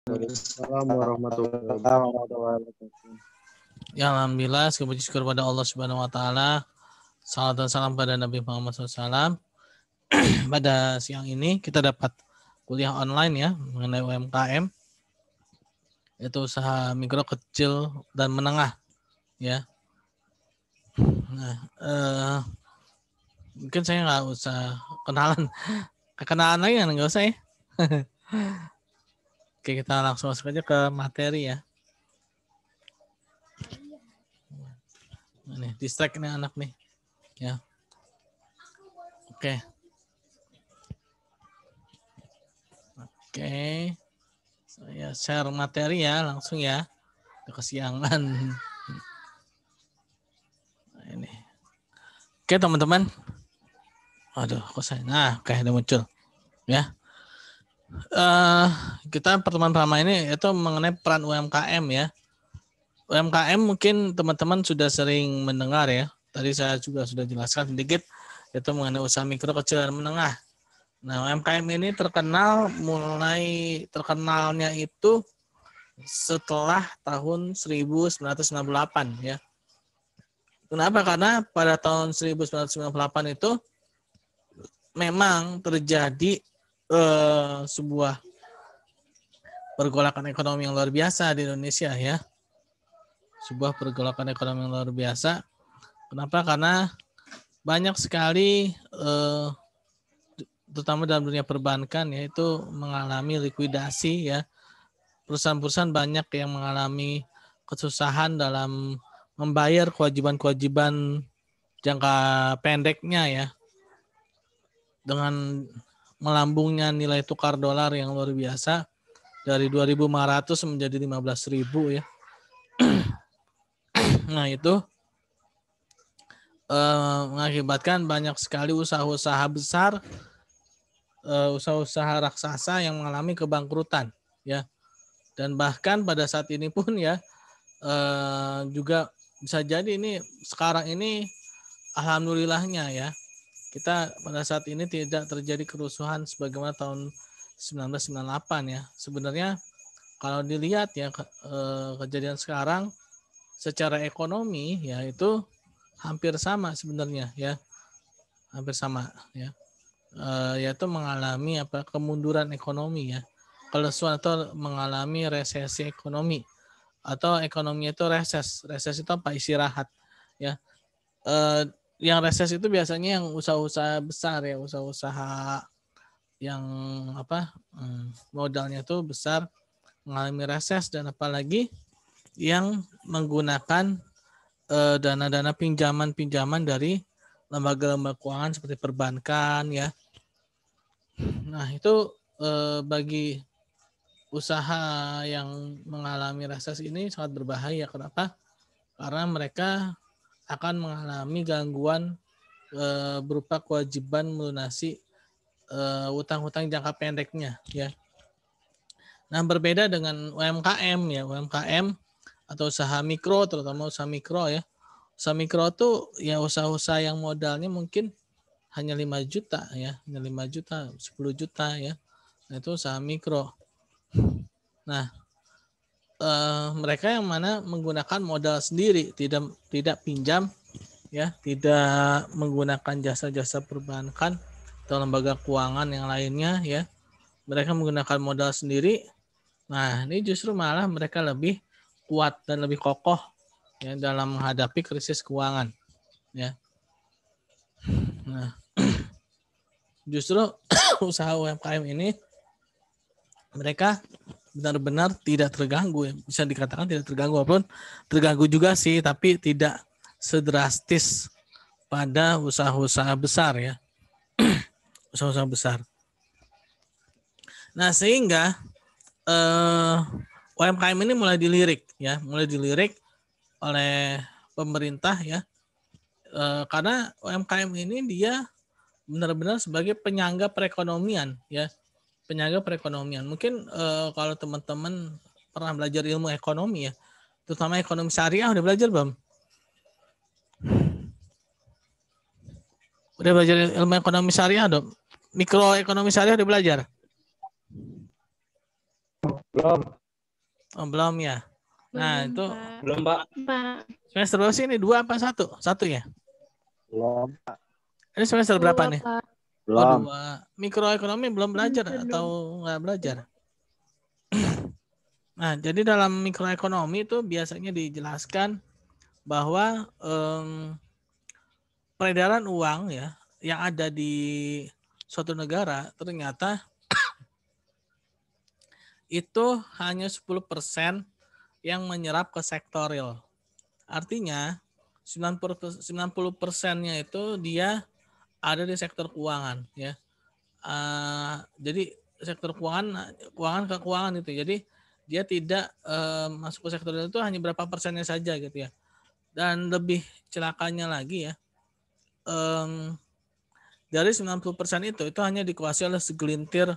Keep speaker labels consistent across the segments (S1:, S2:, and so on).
S1: Waalaikumsalam warahmatullahi wabarakatuh.
S2: Ya, alhamdulillah, segala puji syukur pada Allah Subhanahu wa taala. Salam dan salam pada Nabi Muhammad SAW. Pada siang ini kita dapat kuliah online ya mengenai UMKM, yaitu usaha mikro, kecil dan menengah ya. Nah, mungkin saya nggak usah kenalan lagi kan, nggak usah ya. Oke, kita langsung masuk aja ke materi ya. Ini distract nih anak nih ya. Oke. Oke, saya share materi ya langsung ya. Udah kesiangan. Nah, ini. Oke teman-teman. Aduh, kok saya. Nah, kayak udah muncul ya. Kita pertemuan pertama ini itu mengenai peran UMKM ya. UMKM mungkin teman-teman sudah sering mendengar ya. Tadi saya juga sudah jelaskan sedikit itu mengenai usaha mikro, kecil dan menengah. Nah, UMKM ini mulai terkenalnya itu setelah tahun 1998 ya. Kenapa? Karena pada tahun 1998 itu memang terjadi sebuah pergolakan ekonomi yang luar biasa di Indonesia ya. Sebuah pergolakan ekonomi yang luar biasa. Kenapa? Karena banyak sekali terutama dalam dunia perbankan yaitu mengalami likuidasi ya. Perusahaan-perusahaan banyak yang mengalami kesusahan dalam membayar kewajiban-kewajiban jangka pendeknya ya. Dengan melambungnya nilai tukar dolar yang luar biasa dari 2.500 menjadi 15.000 ya. Nah, itu mengakibatkan banyak sekali usaha-usaha besar, usaha-usaha raksasa yang mengalami kebangkrutan ya. Dan bahkan pada saat ini pun ya juga bisa jadi ini sekarang ini alhamdulillahnya ya kita pada saat ini tidak terjadi kerusuhan sebagaimana tahun 1998 ya. Sebenarnya kalau dilihat ya kejadian sekarang secara ekonomi ya itu hampir sama sebenarnya ya. Hampir sama ya. Yaitu mengalami kemunduran ekonomi ya. Kalau suatu mengalami resesi ekonomi atau ekonominya itu reses. Reses itu apa? Istirahat ya. Yang reses itu biasanya yang usaha-usaha besar ya, usaha-usaha yang modalnya itu besar mengalami reses, dan apalagi yang menggunakan dana-dana pinjaman dari lembaga-lembaga keuangan seperti perbankan ya. Nah, itu bagi usaha yang mengalami reses ini sangat berbahaya. Kenapa? Karena mereka akan mengalami gangguan berupa kewajiban melunasi utang-utang jangka pendeknya ya. Nah, berbeda dengan UMKM ya. UMKM atau usaha mikro, terutama usaha mikro ya. Usaha mikro tuh ya usaha-usaha yang modalnya mungkin hanya 5 juta ya, hanya 5 juta, 10 juta ya. Nah, itu usaha mikro. Nah, mereka yang mana menggunakan modal sendiri, tidak pinjam ya, tidak menggunakan jasa-jasa perbankan atau lembaga keuangan yang lainnya ya. Mereka menggunakan modal sendiri. Nah, ini justru malah mereka lebih kuat dan lebih kokoh ya dalam menghadapi krisis keuangan ya. Nah, justru usaha UMKM ini mereka benar-benar tidak terganggu ya. Bisa dikatakan tidak terganggu, walaupun terganggu juga sih, tapi tidak sedrastis pada usaha-usaha besar ya. Usaha-usaha besar. Nah, sehingga UMKM ini mulai dilirik oleh pemerintah ya. Karena UMKM ini dia benar-benar sebagai penyangga perekonomian ya. Penyangga perekonomian. Mungkin kalau teman-teman pernah belajar ilmu ekonomi ya, terutama ekonomi syariah, udah belajar belum? Udah belajar ilmu ekonomi syariah dong? Mikroekonomi syariah udah belajar?
S1: Belum.
S2: Oh, belum ya. Nah, itu
S3: Belum, Pak.
S2: semester berapa sih ini? 2 apa 1? 1 ya?
S1: Belum.
S2: Ini semester berapa nih? Oh,
S1: Belum.
S2: 2. Mikroekonomi belum belajar atau nggak belajar? Nah, jadi dalam mikroekonomi itu biasanya dijelaskan bahwa peredaran uang ya yang ada di suatu negara ternyata itu hanya 10% yang menyerap ke sektor real. Artinya 90%-nya itu dia ada di sektor keuangan ya. Jadi sektor keuangan ke keuangan itu. Jadi dia tidak masuk ke sektor real itu hanya berapa persennya saja gitu ya. Dan lebih celakanya lagi ya. Dari 90% itu hanya dikuasai oleh segelintir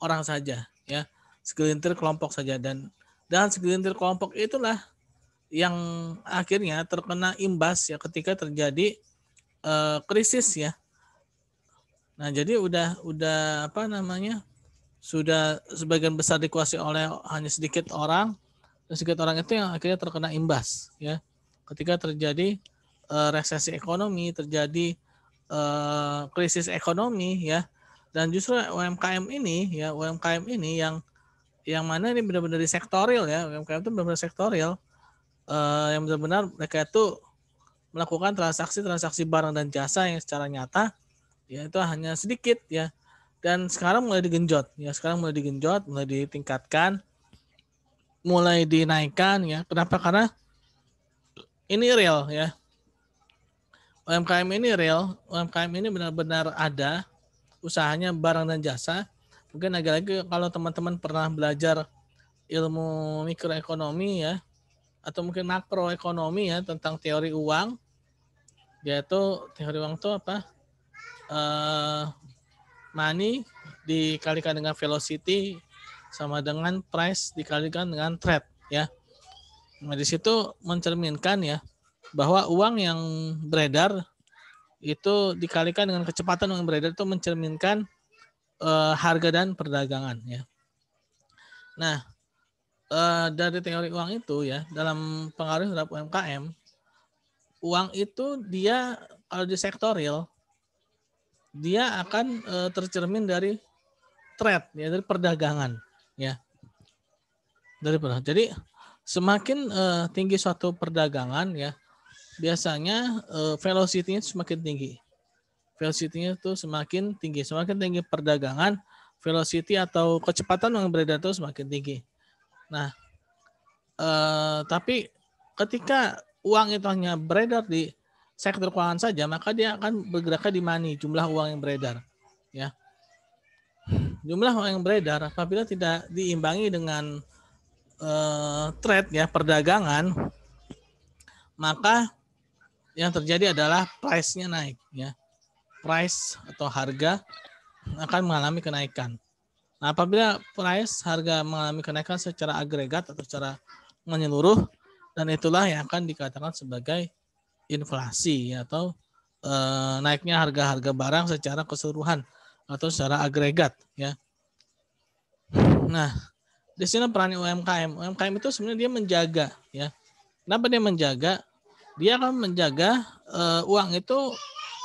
S2: orang saja ya, segelintir kelompok saja, dan segelintir kelompok itulah yang akhirnya terkena imbas ya ketika terjadi krisis ya. Nah, jadi udah apa namanya? Sudah sebagian besar dikuasai oleh hanya sedikit orang, dan sedikit orang itu yang akhirnya terkena imbas ya. Ketika terjadi resesi ekonomi, terjadi krisis ekonomi ya. Dan justru UMKM ini yang mana ini benar-benar di sektorial ya. UMKM itu benar-benar sektorial, yang benar-benar mereka itu melakukan transaksi barang dan jasa yang secara nyata ya itu hanya sedikit ya. Dan sekarang mulai digenjot ya, mulai ditingkatkan, mulai dinaikkan ya. Kenapa? Karena ini real ya. UMKM ini real, UMKM ini benar-benar ada usahanya barang dan jasa. Mungkin lagi-lagi kalau teman-teman pernah belajar ilmu mikroekonomi ya, atau mungkin makroekonomi ya tentang teori uang, yaitu teori uang itu apa? Money dikalikan dengan velocity sama dengan price dikalikan dengan trade ya. Nah, di situ mencerminkan ya bahwa uang yang beredar itu dikalikan dengan kecepatan yang beredar itu mencerminkan harga dan perdagangan ya. Nah, dari teori uang itu ya, dalam pengaruh terhadap UMKM, uang itu dia kalau di sektorial dia akan tercermin dari trade ya, dari perdagangan ya. Jadi semakin tinggi suatu perdagangan ya, biasanya velocity-nya semakin tinggi. Velocity-nya itu semakin tinggi perdagangan, velocity atau kecepatan yang beredar itu semakin tinggi. Nah, tapi ketika uang itu hanya beredar di sektor keuangan saja, maka dia akan bergeraknya di money, jumlah uang yang beredar. Ya, jumlah uang yang beredar apabila tidak diimbangi dengan trade ya, perdagangan, maka yang terjadi adalah price-nya naik ya. Price atau harga akan mengalami kenaikan. Nah, apabila harga mengalami kenaikan secara agregat atau secara menyeluruh, dan itulah yang akan dikatakan sebagai inflasi atau naiknya harga-harga barang secara keseluruhan atau secara agregat ya. Nah, di sini peran UMKM. UMKM itu sebenarnya dia menjaga ya. Kenapa dia menjaga? Dia akan menjaga uang itu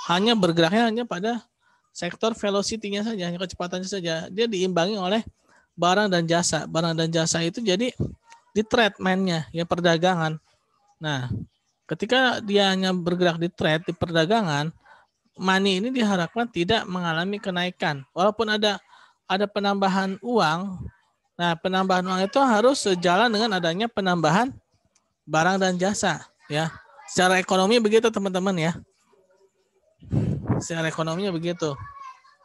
S2: hanya bergeraknya hanya pada sektor velocity-nya saja, hanya kecepatannya saja. Dia diimbangi oleh barang dan jasa. Barang dan jasa itu jadi di trade-nya ya, perdagangan. Nah, ketika dia hanya bergerak di trade, di perdagangan, money ini diharapkan tidak mengalami kenaikan. Walaupun ada penambahan uang, nah penambahan uang itu harus sejalan dengan adanya penambahan barang dan jasa ya. Secara ekonomi begitu teman-teman ya. Secara ekonominya begitu.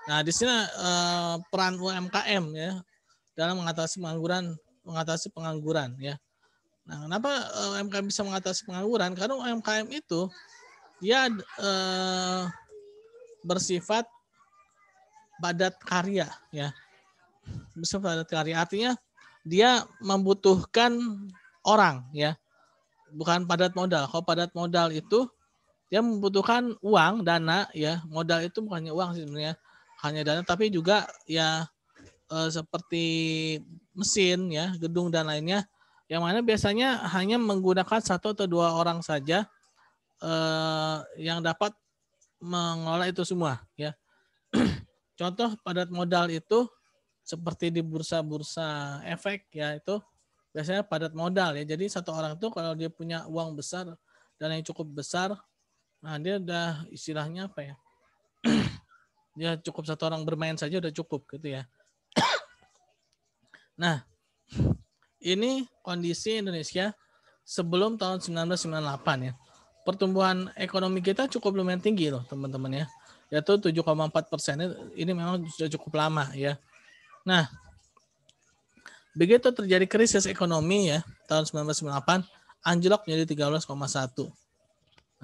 S2: Nah, di sini peran UMKM ya dalam mengatasi pengangguran ya. Nah, kenapa UMKM bisa mengatasi pengangguran? Karena UMKM itu dia bersifat padat karya ya. Bersifat padat karya artinya dia membutuhkan orang ya. Bukan padat modal. Kalau padat modal itu dia membutuhkan uang, dana ya. Modal itu bukannya uang sih sebenarnya, hanya dana, tapi juga ya seperti mesin ya, gedung dan lainnya, yang mana biasanya hanya menggunakan 1 atau 2 orang saja yang dapat mengelola itu semua ya. Contoh padat modal itu seperti di bursa-bursa efek ya, itu biasanya padat modal ya. Jadi satu orang tuh kalau dia punya uang besar dan yang cukup besar, nah dia udah istilahnya apa ya? Dia cukup satu orang bermain saja udah cukup gitu ya. Nah, ini kondisi Indonesia sebelum tahun 1998 ya. Pertumbuhan ekonomi kita cukup lumayan tinggi loh teman-teman ya. Yaitu 7,4%. Ini memang sudah cukup lama ya. Nah, begitu terjadi krisis ekonomi ya tahun 1998, anjlok menjadi 13,1.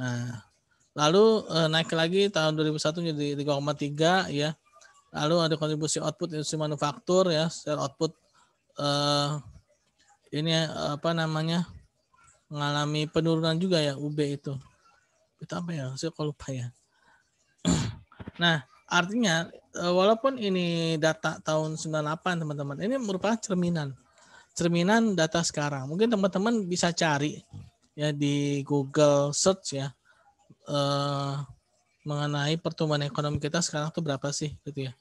S2: Nah, lalu naik lagi tahun 2001 menjadi 3,3 ya. Lalu ada kontribusi output industri manufaktur ya, share output ini apa namanya, mengalami penurunan juga ya, UB itu. Itu apa ya? Saya kok lupa ya. Nah, artinya walaupun ini data tahun 98 teman-teman, ini merupakan cerminan data sekarang. Mungkin teman-teman bisa cari ya di Google search ya mengenai pertumbuhan ekonomi kita sekarang tuh berapa sih gitu ya.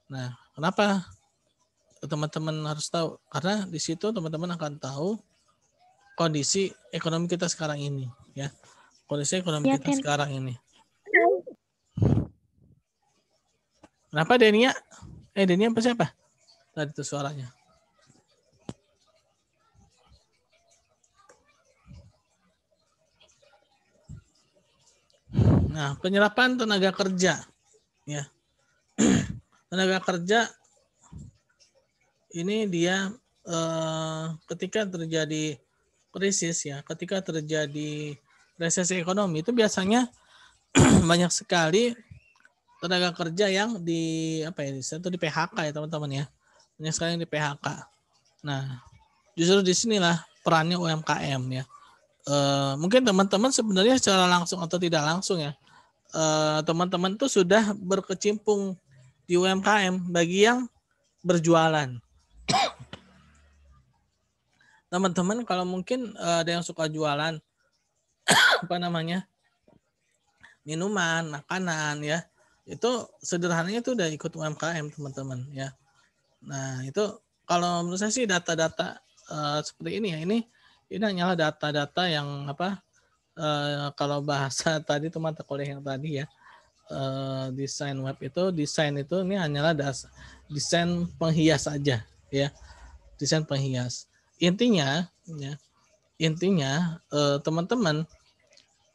S2: Nah, kenapa teman-teman harus tahu? Karena di situ teman-teman akan tahu kondisi ekonomi kita sekarang ini ya. Kondisi ekonomi kita sekarang ini. Kenapa Denia? Denia apa siapa? Tadi itu suaranya. Nah, penyerapan tenaga kerja ya. Tenaga kerja ini dia ketika terjadi krisis ya, ketika terjadi resesi ekonomi itu biasanya banyak sekali tenaga kerja yang di PHK ya teman-teman ya. Banyak sekali yang di PHK. Nah, justru disinilah perannya UMKM ya. Mungkin teman-teman sebenarnya secara langsung atau tidak langsung ya, teman-teman tuh sudah berkecimpung di UMKM bagi yang berjualan. Teman-teman kalau mungkin ada yang suka jualan apa namanya, minuman, makanan ya, itu sederhananya itu udah ikut UMKM teman-teman ya. Nah itu kalau menurut saya sih data-data seperti ini ya, ini hanyalah data-data yang apa, kalau bahasa tadi tuh mata kuliah yang tadi ya, desain web itu, desain itu ini hanyalah desain penghias saja ya, desain penghias. Intinya ya, teman-teman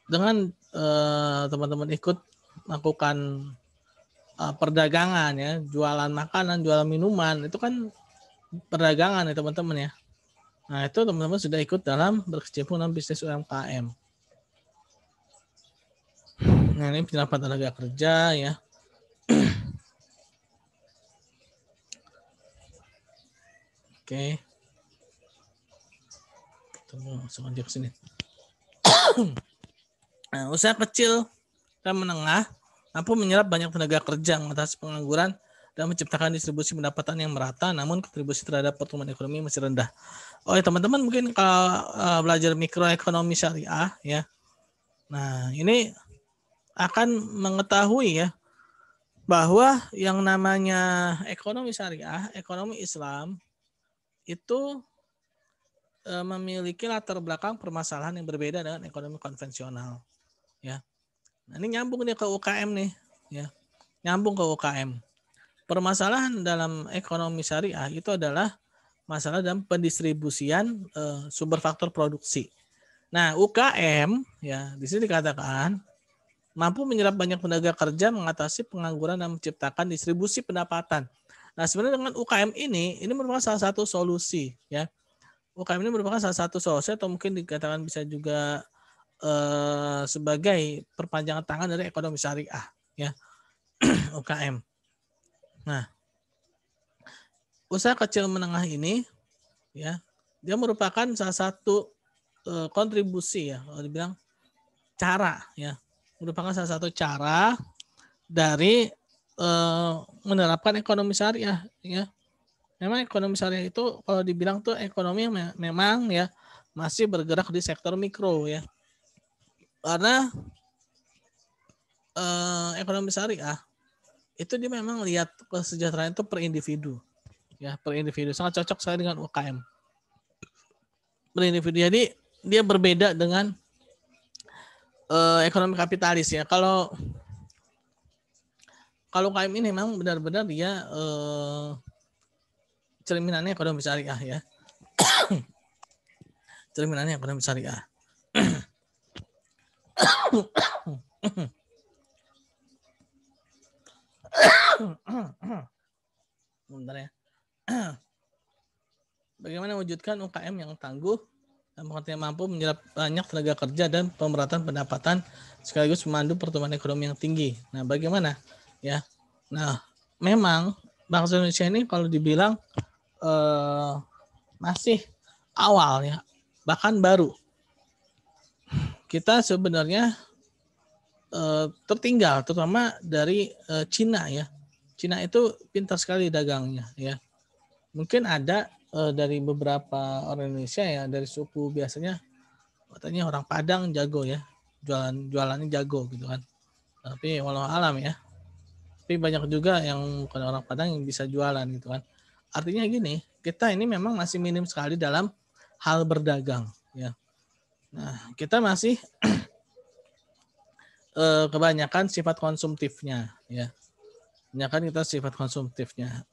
S2: dengan teman-teman ikut melakukan perdagangan ya, jualan makanan, jualan minuman, itu kan perdagangan ya teman-teman ya. Nah itu teman-teman sudah ikut dalam berkecimpung dalam bisnis UMKM. Nah ini penyerapan tenaga kerja ya. Oke. Tunggu langsung aja ke sini. Nah, usaha kecil dan menengah mampu menyerap banyak tenaga kerja, mengatasi pengangguran dan menciptakan distribusi pendapatan yang merata, namun kontribusi terhadap pertumbuhan ekonomi masih rendah. Oh ya teman-teman mungkin kalau belajar mikroekonomi syariah ya, nah ini akan mengetahui ya bahwa yang namanya ekonomi syariah, ekonomi Islam itu memiliki latar belakang permasalahan yang berbeda dengan ekonomi konvensional ya. Nah, ini nyambung nih ke UKM nih ya. Nyambung ke UKM. Permasalahan dalam ekonomi syariah itu adalah masalah dalam pendistribusian sumber faktor produksi. Nah, UKM ya di sini dikatakan mampu menyerap banyak tenaga kerja, mengatasi pengangguran dan menciptakan distribusi pendapatan. Nah, sebenarnya dengan UKM ini merupakan salah satu solusi ya. UKM ini merupakan salah satu solusi atau mungkin dikatakan bisa juga sebagai perpanjangan tangan dari ekonomi syariah ya. UKM. Nah, usaha kecil menengah ini ya, dia merupakan salah satu kontribusi ya, kalau dibilang cara ya, merupakan salah satu cara dari menerapkan ekonomi syariah ya. Memang ekonomi syariah itu kalau dibilang tuh ekonomi yang memang ya masih bergerak di sektor mikro ya. Karena ekonomi syariah itu dia memang lihat kesejahteraan itu per individu. Ya, per individu sangat cocok saya dengan UKM. Per individu. Jadi dia berbeda dengan ekonomi kapitalis ya. Kalau UKM ini memang benar-benar dia cerminannya ekonomi syariah ya. Cerminannya ekonomi syariah. Bentar ya. Bagaimana mewujudkan UKM yang tangguh dan mampu menyerap banyak tenaga kerja dan pemerataan pendapatan sekaligus memandu pertumbuhan ekonomi yang tinggi. Nah, bagaimana? Ya. Nah, memang bangsa Indonesia ini kalau dibilang masih awal ya, bahkan baru. Kita sebenarnya tertinggal terutama dari Cina ya. Cina itu pintar sekali dagangnya ya. Mungkin ada dari beberapa orang Indonesia ya, dari suku biasanya katanya orang Padang jago ya, jualannya jago gitu kan. Tapi walau alam ya. Tapi banyak juga yang bukan orang Padang yang bisa jualan gitu kan. Artinya gini, kita ini memang masih minim sekali dalam hal berdagang ya. Nah, kita masih kebanyakan sifat konsumtifnya ya. Kebanyakan kita sifat konsumtifnya.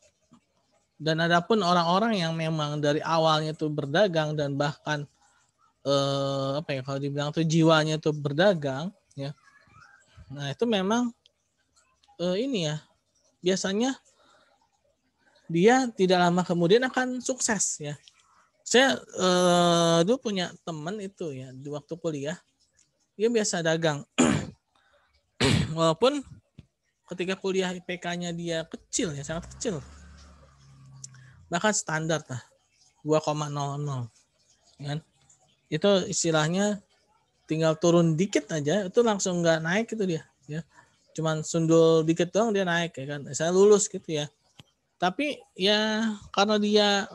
S2: Dan adapun orang-orang yang memang dari awalnya itu berdagang dan bahkan apa ya kalau dibilang tuh jiwanya itu berdagang ya. Nah, itu memang ini ya. Biasanya dia tidak lama kemudian akan sukses ya. Saya dulu punya teman itu ya di waktu kuliah, dia biasa dagang. Walaupun ketika kuliah IPK-nya dia kecil ya, sangat kecil. Bahkan standar lah 2,00 kan. Itu istilahnya tinggal turun dikit aja itu langsung nggak naik itu dia ya. Cuman sundul dikit doang dia naik ya kan. Saya lulus gitu ya. Tapi ya karena dia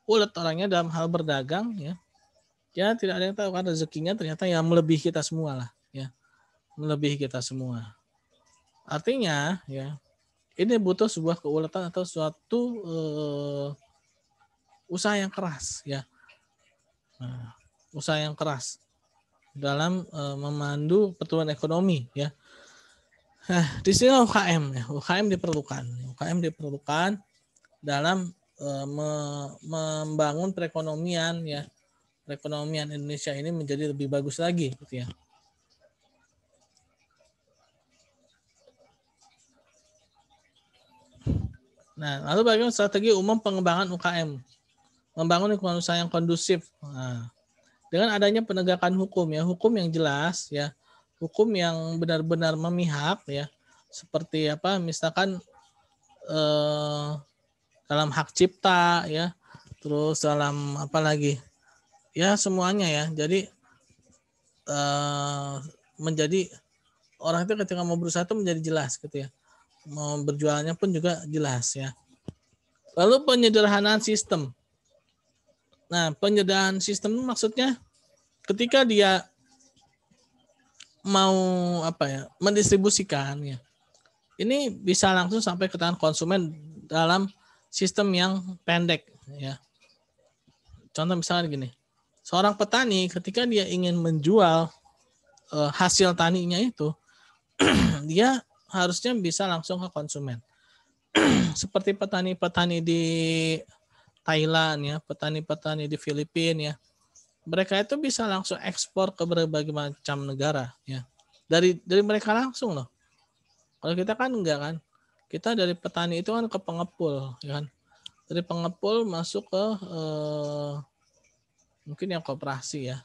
S2: ulet orangnya dalam hal berdagang ya. Ya tidak ada yang tahu kan rezekinya ternyata ya melebihi kita semua lah ya. Melebihi kita semua. Artinya ya ini butuh sebuah keuletan atau suatu usaha yang keras ya. Nah, usaha yang keras dalam memandu pertumbuhan ekonomi ya. Nah, di sini UKM ya. UKM diperlukan. UKM diperlukan dalam membangun perekonomian ya. Perekonomian Indonesia ini menjadi lebih bagus lagi gitu ya. Nah, lalu bagaimana strategi umum pengembangan UKM? Membangun lingkungan usaha yang kondusif. Nah, dengan adanya penegakan hukum ya, hukum yang jelas ya, hukum yang benar-benar memihak ya, seperti apa? Misalkan dalam hak cipta ya, terus dalam apa lagi? Ya semuanya ya. Jadi menjadi orang itu ketika mau berusaha itu menjadi jelas gitu ya. Mau berjualannya pun juga jelas ya. Lalu penyederhanaan sistem. Nah, penyederhanaan sistem itu maksudnya ketika dia mau apa ya, mendistribusikan ya. Ini bisa langsung sampai ke tangan konsumen dalam sistem yang pendek ya. Contoh misalnya gini. Seorang petani ketika dia ingin menjual hasil taninya itu dia harusnya bisa langsung ke konsumen. Seperti petani-petani di Thailand ya, petani-petani di Filipina ya. Mereka itu bisa langsung ekspor ke berbagai macam negara ya. Dari mereka langsung loh. Kalau kita kan enggak kan. Kita dari petani itu kan ke pengepul ya kan. Dari pengepul masuk ke mungkin yang koperasi ya.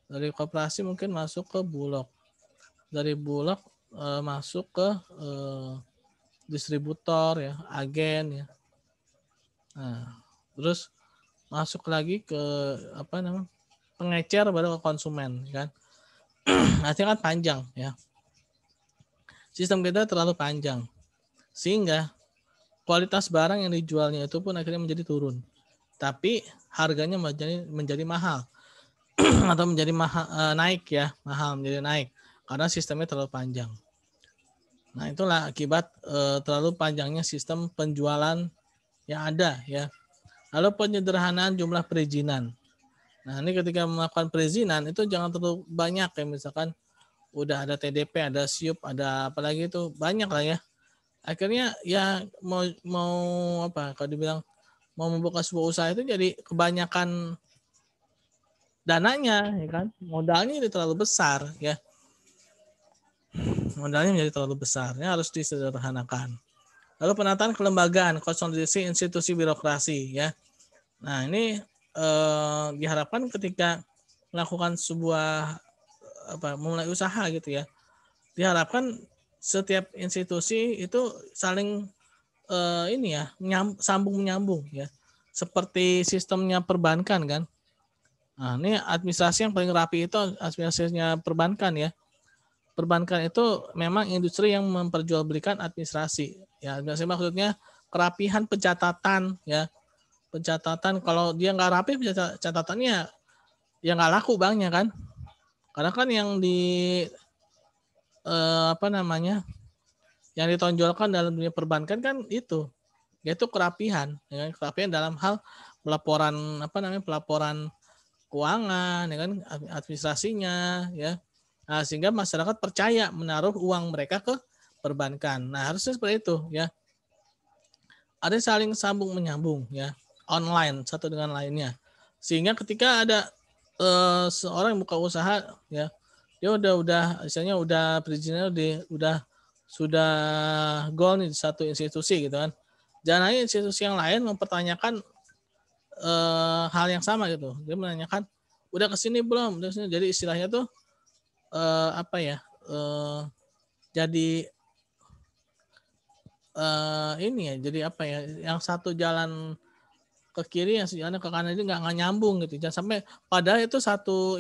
S2: Dari koperasi mungkin masuk ke Bulog. Dari Bulog masuk ke distributor ya, agen ya. Nah, terus masuk lagi ke apa namanya? Pengecer baru ke konsumen kan. Artinya kan panjang ya. Sistem kita terlalu panjang. Sehingga kualitas barang yang dijualnya itu pun akhirnya menjadi turun. Tapi harganya menjadi mahal atau menjadi naik ya, mahal menjadi naik karena sistemnya terlalu panjang. Nah, itulah akibat terlalu panjangnya sistem penjualan yang ada ya. Lalu penyederhanaan jumlah perizinan. Nah, ini ketika melakukan perizinan itu jangan terlalu banyak ya, misalkan udah ada TDP, ada SIUP, ada apalagi itu banyak lah ya. Akhirnya ya mau apa kalau dibilang mau membuka sebuah usaha itu jadi kebanyakan dananya ya kan, modalnya jadi terlalu besar ya, modalnya menjadi terlalu besar ya, harus disederhanakan. Lalu penataan kelembagaan, konsolidasi institusi birokrasi ya. Nah, ini diharapkan ketika melakukan sebuah mulai usaha gitu ya, diharapkan setiap institusi itu saling sambung menyambung ya, seperti sistemnya perbankan kan. Nah, ini administrasi yang paling rapi itu administrasinya perbankan ya. Perbankan itu memang industri yang memperjualbelikan administrasi. Ya, administrasi maksudnya kerapihan pencatatan ya. Pencatatan, kalau dia nggak rapi catatannya ya nggak laku banknya kan. Karena kan yang yang ditonjolkan dalam dunia perbankan kan itu, yaitu kerapihan, ya, kerapihan dalam hal pelaporan keuangan, ya kan, administrasinya, ya. Nah, sehingga masyarakat percaya menaruh uang mereka ke perbankan. Nah, harusnya seperti itu, ya. Ada saling sambung menyambung, ya, online satu dengan lainnya. Sehingga ketika ada seorang yang buka usaha, ya, dia misalnya udah perizinannya sudah goal nih di satu institusi gitu kan. Jangan hanya institusi yang lain mempertanyakan hal yang sama gitu. Dia menanyakan, udah kesini belum? Udah kesini. Jadi istilahnya tuh jadi ini ya. Jadi apa ya? Yang satu jalan ke kiri, yang jalan ke kanan itu nggak nyambung gitu. Jangan sampai padahal itu satu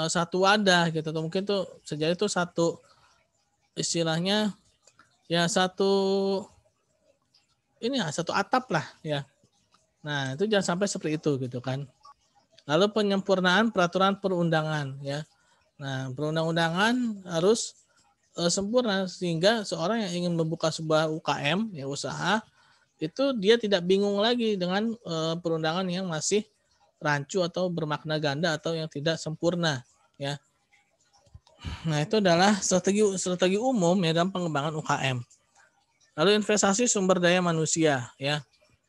S2: satu wadah gitu. Atau mungkin tuh sejauh itu satu istilahnya ya satu atap lah ya. Nah, itu jangan sampai seperti itu gitu kan. Lalu penyempurnaan peraturan perundangan ya. Nah, perundang-undangan harus sempurna sehingga seorang yang ingin membuka sebuah UKM ya, usaha, itu dia tidak bingung lagi dengan perundangan yang masih rancu atau bermakna ganda atau yang tidak sempurna ya. Nah, itu adalah strategi umum ya dalam pengembangan UKM. Lalu investasi sumber daya manusia ya.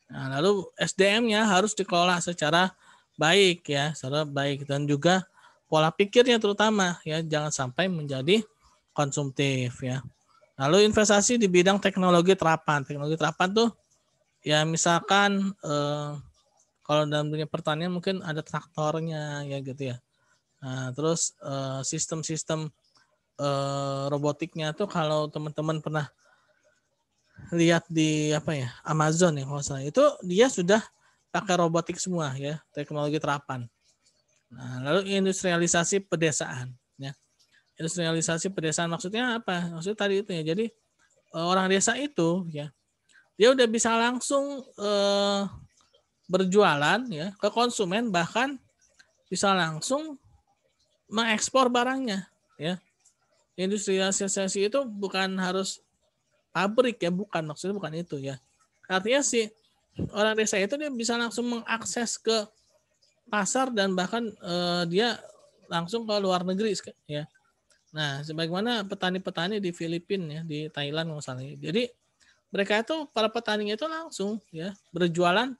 S2: Nah, lalu SDM-nya harus dikelola secara baik ya, dan juga pola pikirnya terutama ya, jangan sampai menjadi konsumtif ya. Lalu investasi di bidang teknologi terapan. Teknologi terapan tuh ya misalkan kalau dalam dunia pertanian mungkin ada traktornya ya gitu ya. Nah, terus sistem-sistem robotiknya tuh kalau teman-teman pernah lihat di Amazon ya kalau salah, itu dia sudah pakai robotik semua ya, teknologi terapan. Nah, lalu industrialisasi pedesaan ya. Industrialisasi pedesaan maksudnya apa? Maksudnya tadi itu ya. Jadi orang desa itu ya, dia udah bisa langsung berjualan ya ke konsumen, bahkan bisa langsung mengekspor barangnya ya. Industrialisasi itu bukan harus pabrik ya, maksudnya bukan itu ya. Artinya si orang desa itu dia bisa langsung mengakses ke pasar dan bahkan dia langsung ke luar negeri ya. Nah, sebagaimana petani-petani di Filipina ya, di Thailand misalnya. Jadi mereka itu, para petani itu langsung ya berjualan,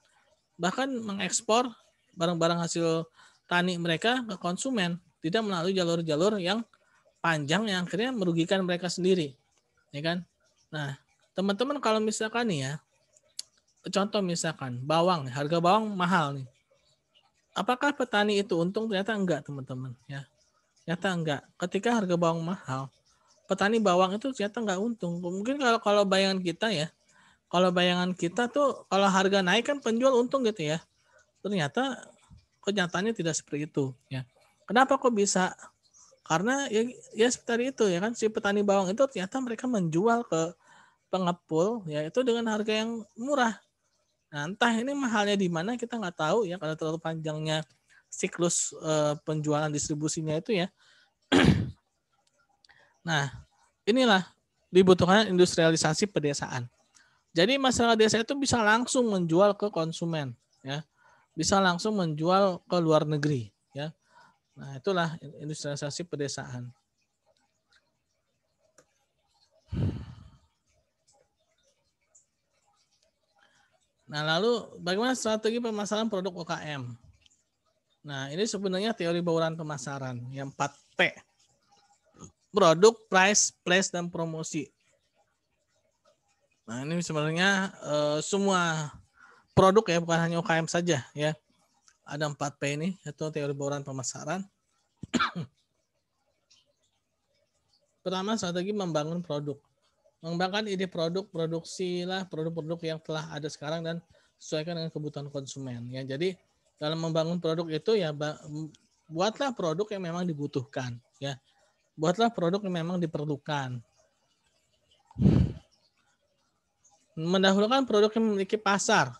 S2: bahkan mengekspor barang-barang hasil tani mereka ke konsumen, tidak melalui jalur-jalur yang panjang yang akhirnya merugikan mereka sendiri, ya kan? Nah, teman-teman kalau misalkan nih ya, contoh misalkan bawang, harga bawang mahal nih. Apakah petani itu untung? Ternyata enggak, teman-teman ya. Ternyata enggak. Ketika harga bawang mahal, petani bawang itu ternyata enggak untung. Mungkin kalau bayangan kita ya, kalau bayangan kita tuh kalau harga naik kan penjual untung gitu ya. Ternyata kenyataannya tidak seperti itu ya. Kenapa kok bisa? Karena ya seperti itu ya kan, si petani bawang itu ternyata mereka menjual ke pengepul ya itu dengan harga yang murah. Nah, entah ini mahalnya di mana kita nggak tahu ya, karena terlalu panjangnya siklus penjualan distribusinya itu ya. Nah, inilah dibutuhkan industrialisasi pedesaan. Jadi masyarakat desa itu bisa langsung menjual ke konsumen, ya, bisa langsung menjual ke luar negeri, ya. Nah, itulah industrialisasi pedesaan. Nah, lalu bagaimana strategi pemasaran produk UKM? Nah, ini sebenarnya teori bauran pemasaran yang 4P. Produk, price, place, dan promosi. Nah, ini sebenarnya semua produk ya, bukan hanya UKM saja ya. Ada 4P ini, yaitu teori bauran pemasaran. Pertama, strategi membangun produk. Mengembangkan ide produk, produksilah produk-produk yang telah ada sekarang dan sesuaikan dengan kebutuhan konsumen. Ya, jadi dalam membangun produk itu ya buatlah produk yang memang dibutuhkan. Ya, buatlah produk yang memang diperlukan. Mendahulukan produk yang memiliki pasar.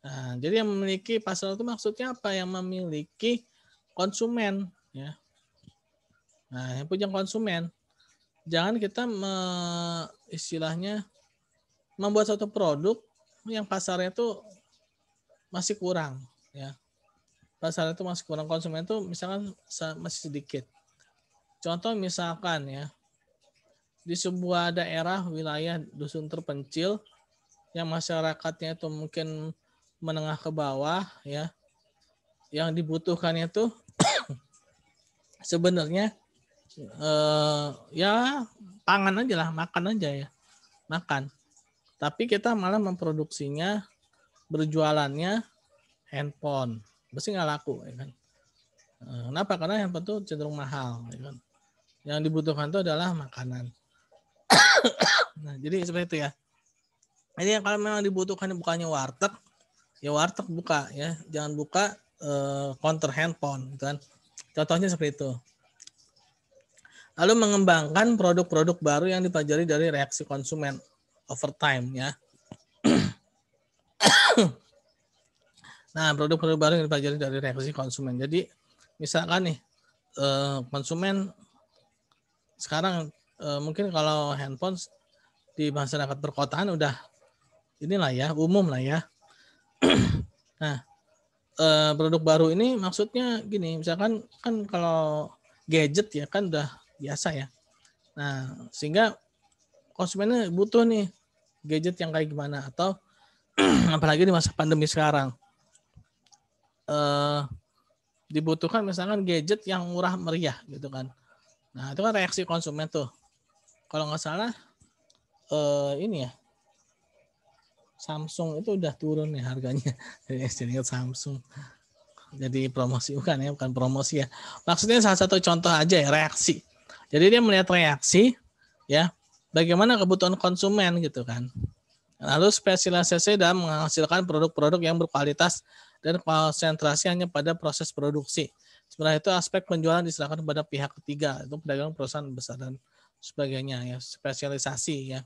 S2: Nah, jadi yang memiliki pasar itu maksudnya apa? Yang memiliki konsumen. Ya. Nah, yang punya konsumen. Jangan kita istilahnya membuat satu produk yang pasarnya itu masih kurang, ya. Pasar itu masih kurang, konsumen itu misalkan masih sedikit. Contoh misalkan ya, di sebuah daerah wilayah dusun terpencil yang masyarakatnya itu mungkin menengah ke bawah, ya, yang dibutuhkannya itu sebenarnya ya pangan aja lah, makan aja ya, makan. Tapi kita malah memproduksinya, berjualannya handphone, pasti nggak laku, ya kan? Kenapa? Karena handphone itu cenderung mahal, ya kan? Yang dibutuhkan itu adalah makanan. Nah, jadi seperti itu ya. Jadi kalau memang dibutuhkan bukannya warteg, ya warteg buka ya, jangan buka counter handphone, gitu kan? Contohnya seperti itu. Lalu mengembangkan produk-produk baru yang dipelajari dari reaksi konsumen over time ya. Nah, produk-produk baru yang dipelajari dari reaksi konsumen. Jadi misalkan nih konsumen sekarang mungkin kalau handphone di masyarakat perkotaan udah inilah ya, umum lah ya. Nah, produk baru ini maksudnya gini, misalkan kan kalau gadget ya kan udah biasa ya. Nah, sehingga konsumennya butuh nih gadget yang kayak gimana, atau apalagi di masa pandemi sekarang dibutuhkan misalkan gadget yang murah meriah gitu kan. Nah, itu kan reaksi konsumen tuh. Kalau nggak salah ini ya, Samsung itu udah turun nih harganya. Jadi Samsung jadi promosi, bukan promosi ya. Maksudnya salah satu contoh aja ya, reaksi. Jadi dia melihat reaksi ya, bagaimana kebutuhan konsumen gitu kan. Lalu spesialisasi dalam menghasilkan produk-produk yang berkualitas dan konsentrasi hanya pada proses produksi. Setelah itu aspek penjualan diserahkan kepada pihak ketiga, itu pedagang, perusahaan besar dan sebagainya ya, spesialisasi ya.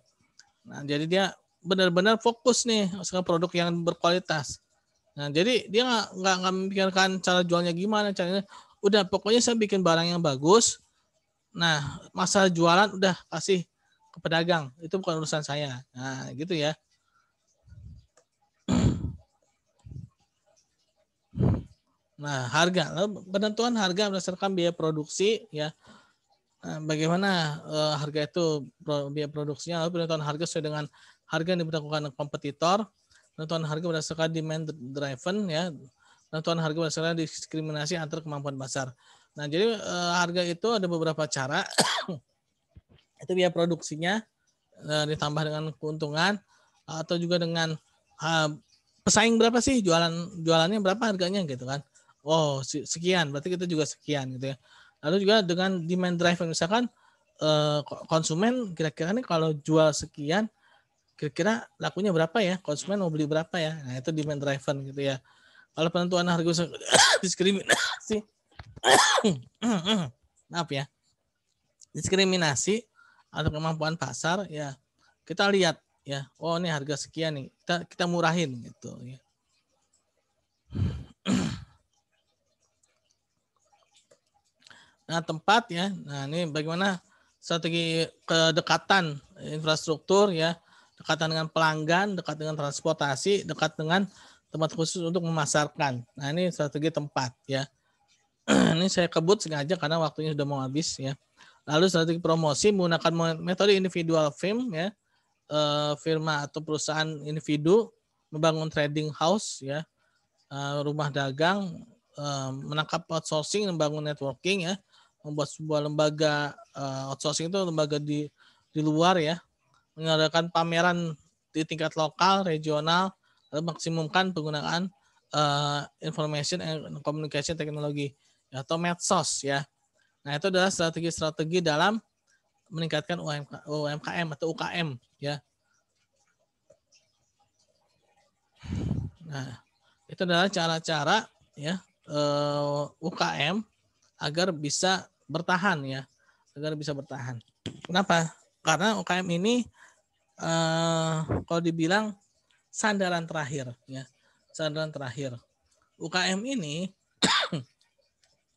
S2: Nah, jadi dia benar-benar fokus nih ke produk yang berkualitas. Nah, jadi dia nggak memikirkan cara jualnya gimana, caranya. Udah pokoknya saya bikin barang yang bagus. Nah, masalah jualan udah kasih ke pedagang, itu bukan urusan saya. Nah, gitu ya. Nah, harga, lalu penentuan harga berdasarkan biaya produksi ya. Nah, bagaimana harga itu biaya produksinya, lalu penentuan harga sesuai dengan harga yang diberlakukan kompetitor. Penentuan harga berdasarkan demand driven ya. Penentuan harga berdasarkan diskriminasi antar kemampuan pasar. Nah, jadi harga itu ada beberapa cara. Itu biaya produksinya ditambah dengan keuntungan atau juga dengan pesaing berapa sih jualannya berapa harganya gitu kan. Oh, sekian, berarti kita juga sekian gitu ya. Lalu juga dengan demand driven, misalkan konsumen kira-kira nih kalau jual sekian kira-kira lakunya berapa ya, konsumen mau beli berapa ya. Nah, itu demand driven gitu ya. Kalau penentuan harga diskriminasi maaf ya, diskriminasi atau kemampuan pasar ya, kita lihat ya. Oh, ini harga sekian nih. Kita murahin gitu ya. Nah, tempat ya. Nah, ini bagaimana strategi kedekatan infrastruktur ya. Dekatan dengan pelanggan, dekat dengan transportasi, dekat dengan tempat khusus untuk memasarkan. Nah, ini strategi tempat ya. Ini saya kebut sengaja karena waktunya sudah mau habis ya. Lalu strategi promosi menggunakan metode individual firm ya. Firma atau perusahaan individu membangun trading house ya. Rumah dagang, menangkap outsourcing, membangun networking ya, membuat sebuah lembaga outsourcing itu lembaga di luar ya, mengadakan pameran di tingkat lokal, regional, lalu maksimumkan penggunaan information and communication technology ya, atau medsos ya. Nah, itu adalah strategi-strategi dalam meningkatkan UMKM atau UKM ya. Nah, itu adalah cara-cara ya UKM agar bisa bertahan ya, agar bisa bertahan. Kenapa? Karena UKM ini kalau dibilang sandaran terakhir ya, sandaran terakhir. UKM ini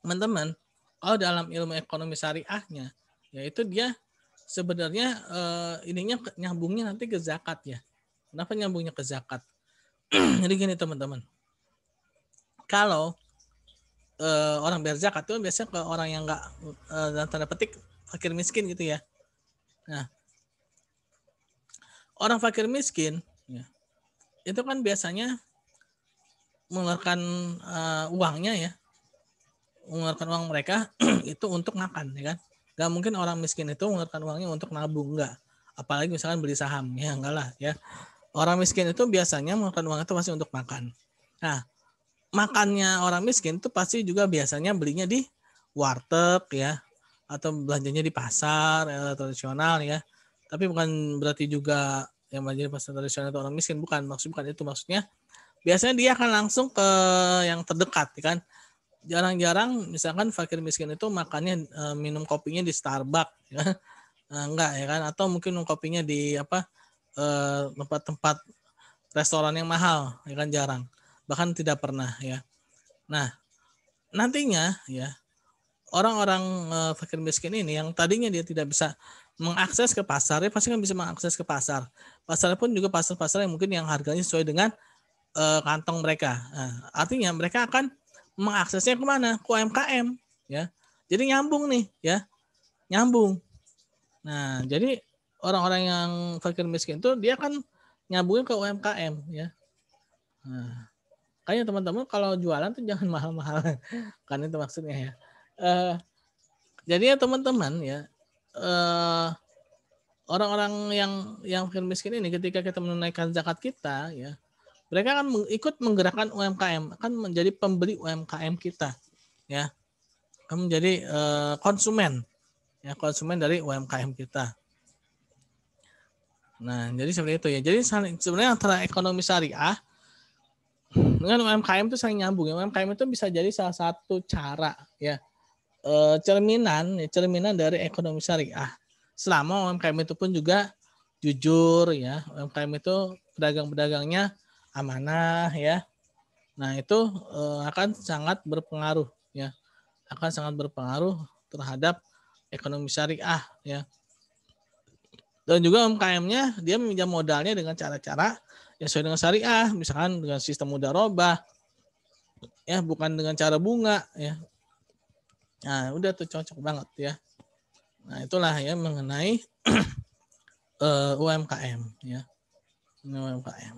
S2: teman-teman, kalau dalam ilmu ekonomi syariahnya, yaitu dia sebenarnya ininya nyambungnya nanti ke zakat ya. Kenapa nyambungnya ke zakat? Jadi gini teman-teman, kalau orang bayar zakat itu biasanya ke orang yang nggak dalam tanda petik fakir miskin gitu ya. Nah, orang fakir miskin ya, itu kan biasanya mengeluarkan uangnya ya, mengeluarkan uang mereka itu untuk makan ya kan. Gak mungkin orang miskin itu mengeluarkan uangnya untuk nabung, enggak. Apalagi misalkan beli saham ya, enggak lah ya. Orang miskin itu biasanya mengeluarkan uang itu pasti untuk makan. Nah, makannya orang miskin itu pasti juga biasanya belinya di warteg ya, atau belanjanya di pasar tradisional ya. Tapi bukan berarti juga yang belanja di pasar tradisional itu orang miskin, bukan itu maksudnya. Biasanya dia akan langsung ke yang terdekat kan. Jarang-jarang misalkan fakir miskin itu makannya minum kopinya di Starbucks ya. Enggak ya kan, atau mungkin minum kopinya di tempat-tempat restoran yang mahal ya kan, jarang. Bahkan tidak pernah ya. Nah, nantinya ya orang-orang fakir miskin ini yang tadinya dia tidak bisa mengakses ke pasar, dia pasti kan bisa mengakses ke pasar. Pasarnya pun juga pasar-pasar yang mungkin yang harganya sesuai dengan kantong mereka. Nah, artinya mereka akan mengaksesnya kemana? Ke UMKM ya. Jadi nyambung nih ya, nyambung. Nah, jadi orang-orang yang fakir miskin itu dia kan nyambungin ke UMKM ya. Nah, kayaknya teman-teman kalau jualan tuh jangan mahal-mahal, kan itu maksudnya ya. Jadi ya teman-teman ya, orang-orang yang fakir miskin ini ketika kita menunaikan zakat kita ya, mereka akan ikut menggerakkan UMKM, akan menjadi pembeli UMKM kita ya, akan menjadi konsumen ya, konsumen dari UMKM kita. Nah, jadi seperti itu ya. Jadi sebenarnya antara ekonomi syariah dengan UMKM itu saling nyambung. UMKM itu bisa jadi salah satu cara ya, cerminan dari ekonomi syariah. Selama UMKM itu pun juga jujur ya, UMKM itu pedagang-pedagangnya amanah ya. Nah, itu akan sangat berpengaruh ya. Akan sangat berpengaruh terhadap ekonomi syariah ya. Dan juga UMKM-nya dia meminjam modalnya dengan cara-cara yang sesuai dengan syariah, misalkan dengan sistem mudharabah ya, bukan dengan cara bunga ya. Nah, udah tuh cocok banget ya. Nah, itulah ya mengenai UMKM ya. Ini UMKM.